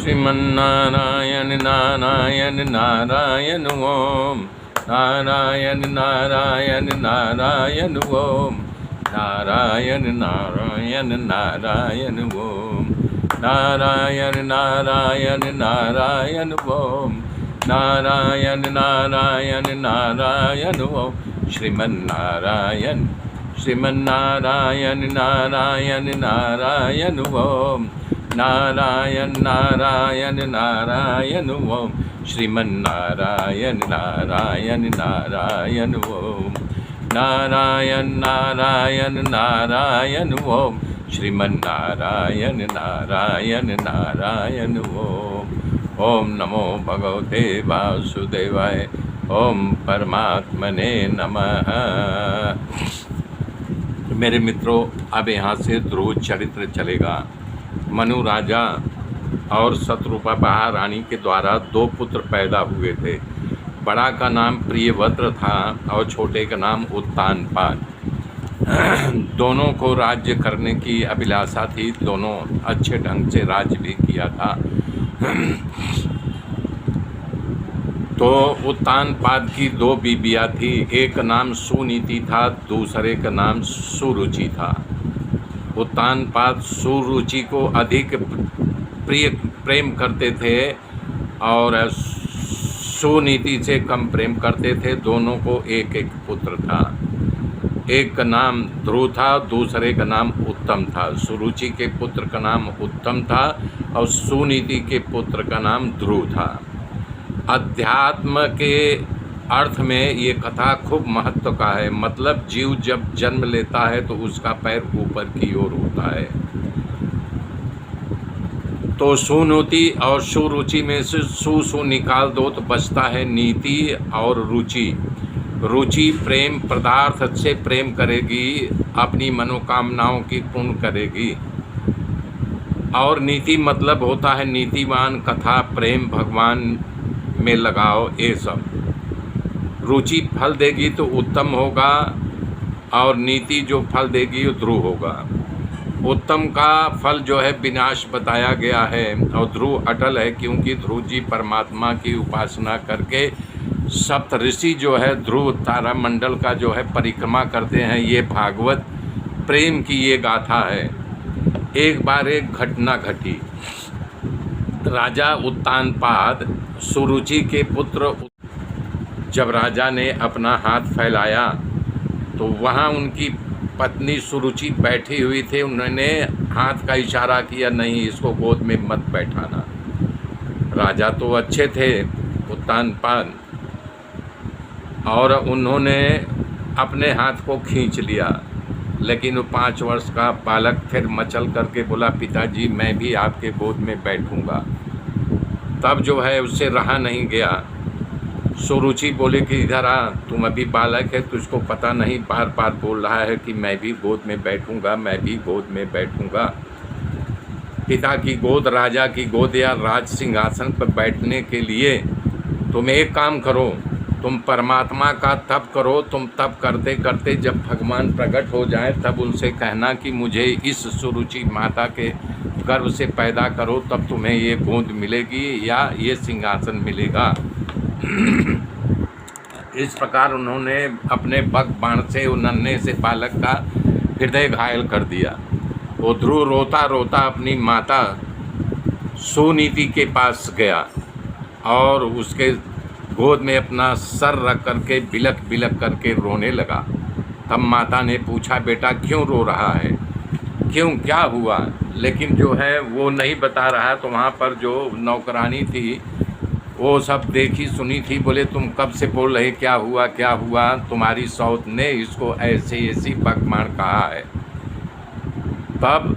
श्रीमन्नारायण नारायण नारायण ओम नारायण नारायण नारायण ओम नारायण नारायण नारायण ओम नारायण नारायण नारायण ओम नारायण नारायण नारायण ओम श्रीमन्नारायण श्रीमन्नारायण नारायण नारायण ओम नारायण नारायण नारायण ओम श्रीमन्नारायण नारायण नारायण ओम नारायण नारायण नारायण ओम श्रीमन्नारायण नारायण नारायण ओम। ओम नमो भगवते वासुदेवाय। ओम परमात्मने नमः। मेरे मित्रों, अब यहाँ से ध्रुव चरित्र चलेगा। मनु राजा और शत्रुपा महारानी के द्वारा 2 पुत्र पैदा हुए थे। बड़ा का नाम प्रियव्रत था और छोटे का नाम उत्तानपाद। दोनों को राज्य करने की अभिलाषा थी। दोनों अच्छे ढंग से राज्य भी किया था। तो उत्तानपाद की 2 बीबियाँ थी। एक नाम सुनीति था, दूसरे का नाम सुरुचि था। उत्तानपाद सुरुचि को अधिक प्रेम करते थे और सुनीति से कम प्रेम करते थे। दोनों को एक एक पुत्र था। एक का नाम ध्रुव था, दूसरे का नाम उत्तम था। सुरुचि के पुत्र का नाम उत्तम था और सुनीति के पुत्र का नाम ध्रुव था। अध्यात्म के अर्थ में ये कथा खूब महत्व का है। मतलब जीव जब जन्म लेता है तो उसका पैर ऊपर की ओर होता है। तो सुनीति और सुरुचि में से सु निकाल दो तो बचता है नीति और रुचि। रुचि प्रेम पदार्थ से प्रेम करेगी, अपनी मनोकामनाओं की पूर्ण करेगी। और नीति मतलब होता है नीतिवान, कथा, प्रेम, भगवान में लगाओ, ये सब। रुचि फल देगी तो उत्तम होगा और नीति जो फल देगी वो ध्रुव होगा। उत्तम का फल जो है विनाश बताया गया है और ध्रुव अटल है, क्योंकि ध्रुव जी परमात्मा की उपासना करके सप्त ऋषि जो है ध्रुव तारा मंडल का जो है परिक्रमा करते हैं। ये भागवत प्रेम की ये गाथा है। एक बार एक घटना घटी। राजा उत्तानपाद सुरुचि के पुत्र, जब राजा ने अपना हाथ फैलाया तो वहाँ उनकी पत्नी सुरुचि बैठी हुई थी। उन्होंने हाथ का इशारा किया, नहीं इसको गोद में मत बैठाना। राजा तो अच्छे थे उत्तानपाद, और उन्होंने अपने हाथ को खींच लिया। लेकिन वो 5 वर्ष का बालक फिर मचल करके बोला, पिताजी मैं भी आपके गोद में बैठूंगा। तब जो है उससे रहा नहीं गया। सुरुचि बोले कि इधर आ, तुम अभी बालक है, तुझको पता नहीं, बार बार बोल रहा है कि मैं भी गोद में बैठूंगा, मैं भी गोद में बैठूंगा। पिता की गोद, राजा की गोद या राज सिंहासन पर बैठने के लिए तुम एक काम करो, तुम परमात्मा का तप करो। तुम तप करते करते जब भगवान प्रकट हो जाए तब उनसे कहना कि मुझे इस सुरुचि माता के गर्भ से पैदा करो, तब तुम्हें ये गोद मिलेगी या ये सिंहासन मिलेगा। इस प्रकार उन्होंने अपने बग बाण से नन्हे से बालक का हृदय घायल कर दिया। वो ध्रुव रोता रोता अपनी माता सुनीति के पास गया और उसके गोद में अपना सर रख करके बिलख बिलख करके रोने लगा। तब माता ने पूछा, बेटा क्यों रो रहा है, क्यों, क्या हुआ? लेकिन जो है वो नहीं बता रहा है। तो वहाँ पर जो नौकरानी थी वो सब देखी सुनी थी। बोले तुम कब से बोल रहे, क्या हुआ क्या हुआ? तुम्हारी सौत ने इसको ऐसी बकमार कहा है। तब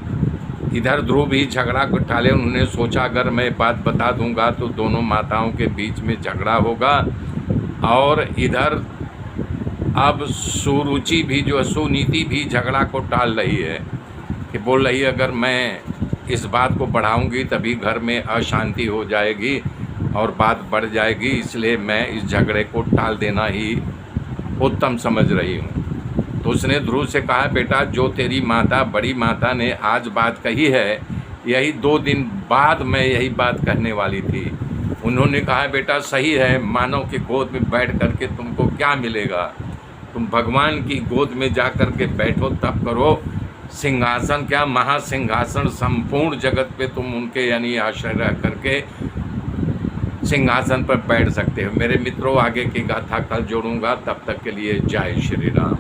इधर ध्रुव भी झगड़ा को टाले। उन्होंने सोचा अगर मैं बात बता दूंगा तो दोनों माताओं के बीच में झगड़ा होगा। और इधर अब सुरुचि भी जो सुनीति भी झगड़ा को टाल रही है कि बोल रही है अगर मैं इस बात को बढ़ाऊंगी तभी घर में अशांति हो जाएगी और बात बढ़ जाएगी, इसलिए मैं इस झगड़े को टाल देना ही उत्तम समझ रही हूँ। तो उसने ध्रुव से कहा, बेटा जो तेरी माता बड़ी माता ने आज बात कही है यही 2 दिन बाद मैं यही बात कहने वाली थी। उन्होंने कहा बेटा सही है, मानव की गोद में बैठ कर के तुमको क्या मिलेगा, तुम भगवान की गोद में जा कर के बैठो, तब करो। सिंहासन क्या, महासिंहासन, संपूर्ण जगत पे तुम उनके यानी आश्रय रह करके सिंहासन पर बैठ सकते हो। मेरे मित्रों, आगे की गाथा कल जोड़ूंगा, तब तक के लिए जय श्री राम।